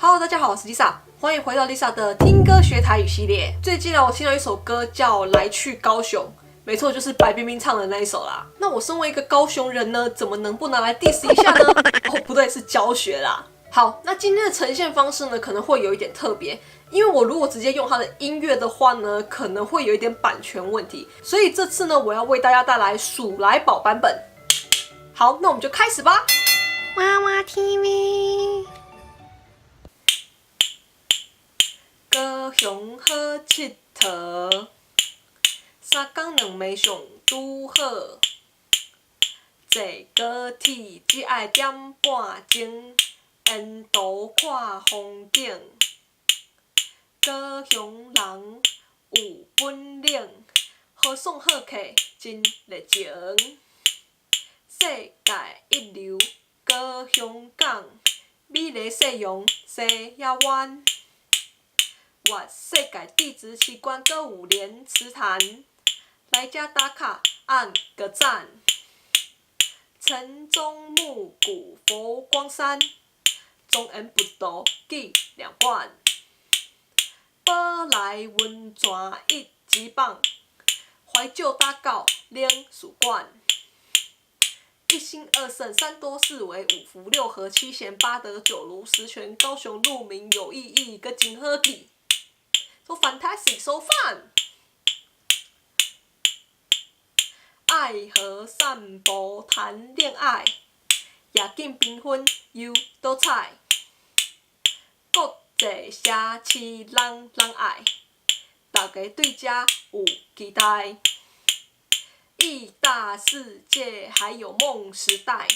Hello， 大家好，我是 Lisa， 欢迎回到 Lisa 的听歌学台语系列。最近我听到一首歌叫《来去高雄》，没错，就是白冰冰唱的那一首啦。那我身为一个高雄人呢，怎么能不拿来 diss 一下呢？哦，不对，是教学啦。好，那今天的呈现方式呢，可能会有一点特别，因为我如果直接用它的音乐的话呢，可能会有一点版权问题，所以这次呢，我要为大家带来数来宝版本。好，那我们就开始吧。娃娃 TV。高雄好佚佗，三天两暝上拄好。坐高铁只爱点半钟，沿途看风景。高雄人有本领，好爽好客真热情。世界一流高雄港，美丽夕阳西野湾。哇，世界地质奇观，阁有莲池潭，来这打卡按个赞。城中木谷佛光山，中原不倒纪念馆。宝来温泉一级棒，怀旧打到冷史馆。一心二圣，三多四维，五福六合，七贤八德，九如十全。高雄路名有意义，个真好记。So fantastic, so fun！ 爱河散步谈恋爱，夜景缤纷又多彩。国际城市人人爱，大家对这有期待。义大世界还有梦时代，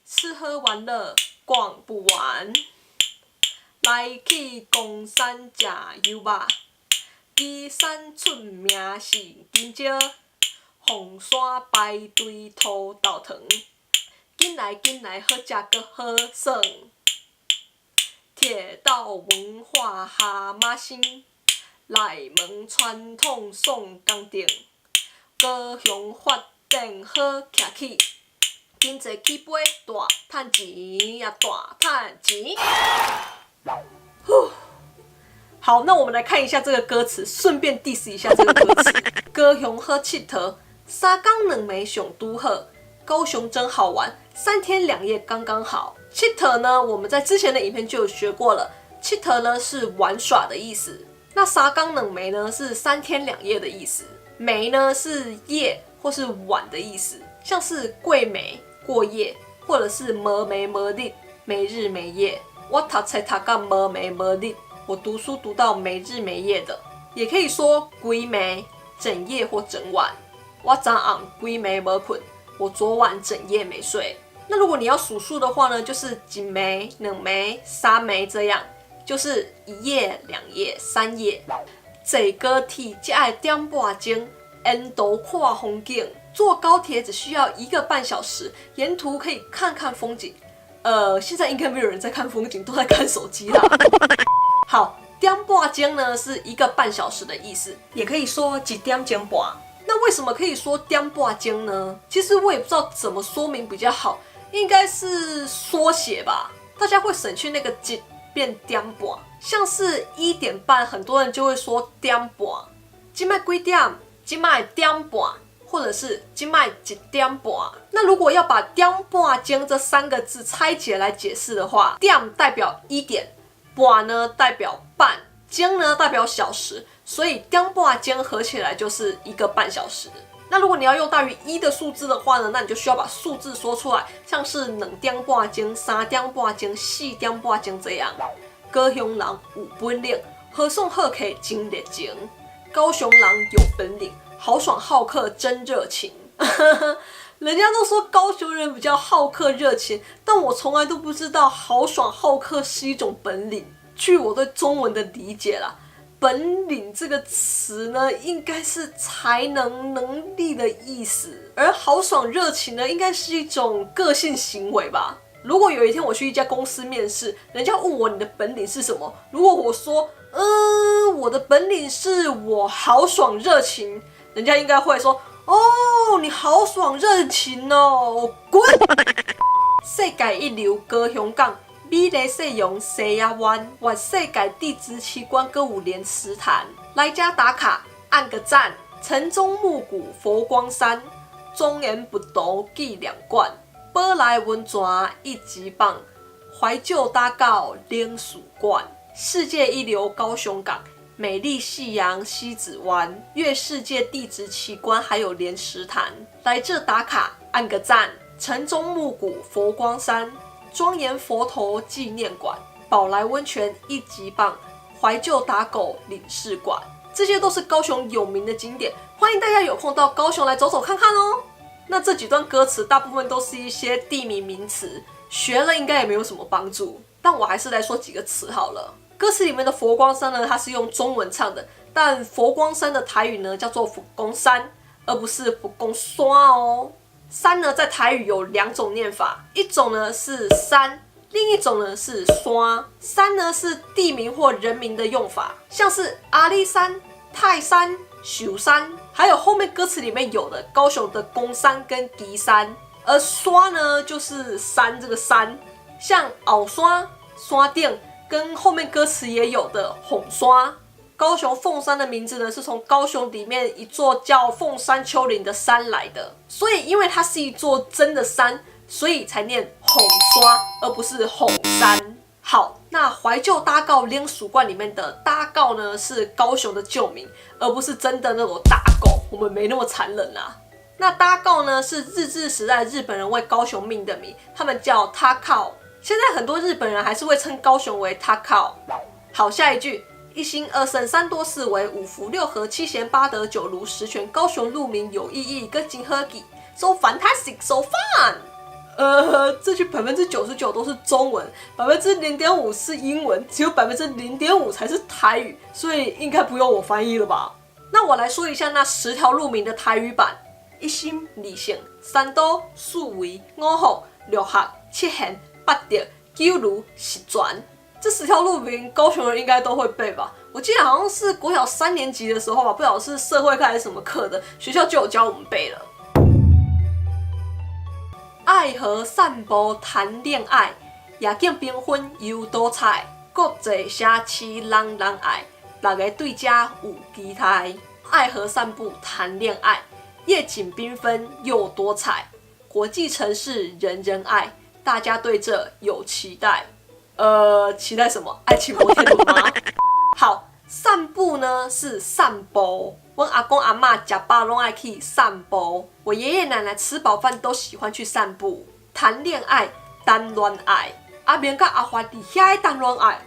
吃喝玩乐逛不完。来去公山食油肉，岐山出名是金蕉，凤山排队土豆糖，紧来紧来好食阁好耍。铁道文化蛤蟆星，内门传统宋钢锭，高雄发展好徛起。经济起飞，大赚钱呀，大赚钱！好，那我们来看一下这个歌词，顺便 diss 一下这个歌词。高雄好佚佗，三天两暝上拄好。高雄真好玩，3天2夜刚刚好。佚佗呢，我们在之前的影片就有学过了。佚佗呢是玩耍的意思，那三天两暝呢是3天2夜的意思。暝呢是夜或是晚的意思，像是过暝过夜，或者是无暝无日没日没夜。我读册读到无暝无日，我读书读到没日没夜的，也可以说规暝、整夜或整晚。我昨暗规暝无困，我昨晚整夜没睡。那如果你要数数的话呢，就是一暝、两暝、三暝这样，就是1夜、2夜、3夜。坐高铁只要点半钟，沿途看风景。坐高铁只需要1个半小时，沿途可以看看风景。现在应该没有人在看风景，都在看手机啦。好，点半钟呢是1个半小时的意思，也可以说1点钟半。那为什么可以说点半钟呢？其实我也不知道怎么说明比较好，应该是缩写吧。大家会省去那个1变点半，像是1点半，很多人就会说点半。现在几点？现在点半。或者是现在1点半。那如果要把点半钟这3个字拆解来解释的话，点代表1点，半呢代表半，钟呢代表小时，所以点半钟合起来就是1个半小时。那如果你要用大于1的数字的话呢，那你就需要把数字说出来，像是2点半钟、3点半钟、4点半钟这样。高雄人有本领，好爽好客真热情。高雄人有本领。豪爽好客真热情，人家都说高雄人比较好客热情，但我从来都不知道豪爽好客是一种本领。据我对中文的理解啦，本领这个词呢，应该是才能、能力的意思，而豪爽热情呢，应该是一种个性行为吧。如果有一天我去一家公司面试，人家问我你的本领是什么，如果我说，我的本领是我豪爽热情。人家应该会说：“哦，你豪爽热情哦，滚！”世界一流高雄港，美比例使用西亚湾，哇世界地质奇观歌舞莲池潭，来家打卡按个赞。城中木谷佛光山，庄严不倒纪念馆，宝来温泉一级棒，怀旧搭告冷曙馆，世界一流高雄港，美丽夕阳西子湾，粤世界地质奇观还有莲池潭，来这打卡按个赞。城中木谷佛光山，庄严佛头纪念馆，宝来温泉一级棒，怀旧打狗领事馆，这些都是高雄有名的景点，欢迎大家有空到高雄来走走看看哦。那这几段歌词大部分都是一些地名名词，学了应该也没有什么帮助，但我还是来说几个词好了。歌词里面的佛光山呢，它是用中文唱的，但佛光山的台语呢叫做佛光山，而不是佛光山哦。山呢在台语有2种念法，一种呢是山，另一种呢是山。山呢是地名或人名的用法，像是阿里山、泰山、寿山，还有后面歌词里面有的高雄的公山跟旗山。而山呢就是山这个山，像鳌山、山顶，跟后面歌词也有的红山。高雄凤山的名字呢，是从高雄里面一座叫凤山丘陵的山来的，所以因为它是一座真的山，所以才念红山，而不是红山。好，那怀旧搭告冷曙馆里面的搭告呢，是高雄的旧名，而不是真的那种打狗，我们没那么残忍啊。那搭告呢，是日治时代日本人为高雄命的名，他们叫他靠。现在很多日本人还是会称高雄为他靠。好，下一句。一心二圣三多四维五福六合七贤八德九如十全，高雄路名有意义，跟金喝记 ，so fantastic, so fun。这句99%都是中文，0.5%是英文，只有0.5%才是台语，所以应该不用我翻译了吧？那我来说一下那10条路名的台语版：一心二圣三多四维五福六合七贤八德九如十全。这10条路名，高雄人应该都会背吧？我记得好像是国小3年级的时候吧，不晓得是社会课还是什么课的，学校就有教我们背了。爱河散步谈恋爱，夜景缤纷又多彩，国际城市人人爱，6个对这有期待。爱河散步谈恋爱，夜景缤纷又多彩，国际城市人人爱，大家对这有期待。期待什么？爱情摩天轮吗？好，散步呢是散步。我阿公阿嬷吃饱拢爱去散步，我爷爷奶奶吃饱饭都喜欢去散步。谈恋爱，谈恋爱，阿明跟阿华伫遐谈恋爱。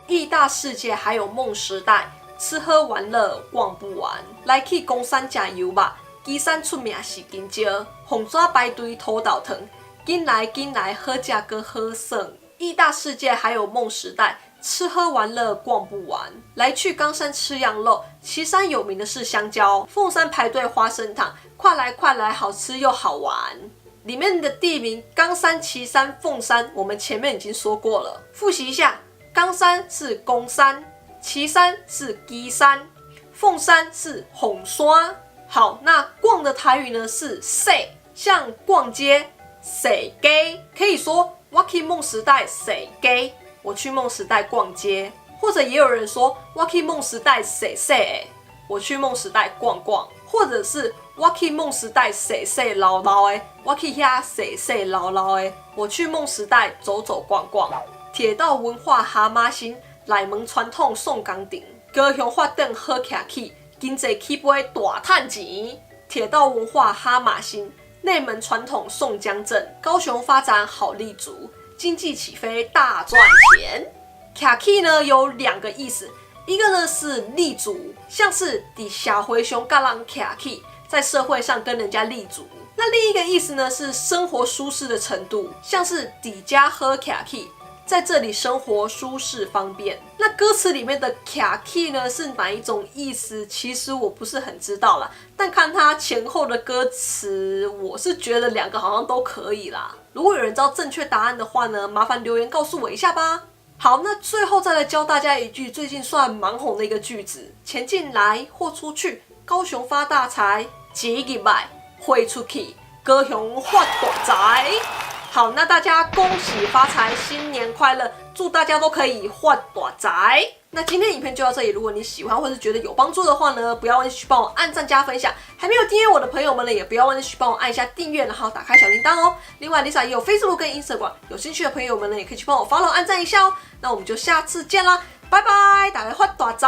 义大世界还有梦时代，吃喝玩乐逛不完。来去公山吃油吧，基山出名是金蕉，红抓排队头倒腾。进来进来，喝价哥喝剩。义大世界还有梦时代，吃喝玩乐逛不完。来去冈山吃羊肉，旗山有名的是香蕉，凤山排队花生糖，快来快来，好吃又好玩。里面的地名冈山、旗山、凤山，我们前面已经说过了，复习一下：冈山是公山，旗山是旗山，凤山是红山。好，那逛的台语呢是踅，像逛街。踅街可以说我去梦时代踅街，我去梦时代逛街，或者也有人说我去梦时代踅踅，我去梦时代逛逛，或者是我去梦时代踅踅唠唠的，我去遐踅踅唠唠的，我去梦时代走走逛逛。铁道文化蛤蟆心，内门传统送岗顶，高雄发展好徛起，经济起飞大赚钱。铁道文化哈马星，内门传统宋江镇，高雄发展好立足，经济起飞大赚钱。徛起呢有2个意思，一个呢是立足，像是伫社会上跟人徛起，在社会上跟人家立足。那另一个意思呢是生活舒适的程度，像是伫家好徛起，在这里生活舒适方便。那歌词里面的徛起呢是哪一种意思？其实我不是很知道啦，但看它前后的歌词，我是觉得2个好像都可以啦。如果有人知道正确答案的话呢，麻烦留言告诉我一下吧。好，那最后再来教大家一句最近算蛮红的一个句子：钱进来或出去，高雄发大财；钱入来汇出去，高雄发大财。好，那大家恭喜发财，新年快乐，祝大家都可以发大财。那今天影片就到这里，如果你喜欢或是觉得有帮助的话呢，不要忘记去帮我按赞加分享。还没有订阅我的朋友们呢，也不要忘记去帮我按一下订阅，然后打开小铃铛哦。另外 Lisa 也有 Facebook 跟 Instagram， 有兴趣的朋友们呢，也可以去帮我 follow 按赞一下哦。那我们就下次见啦，拜拜，大家发大财。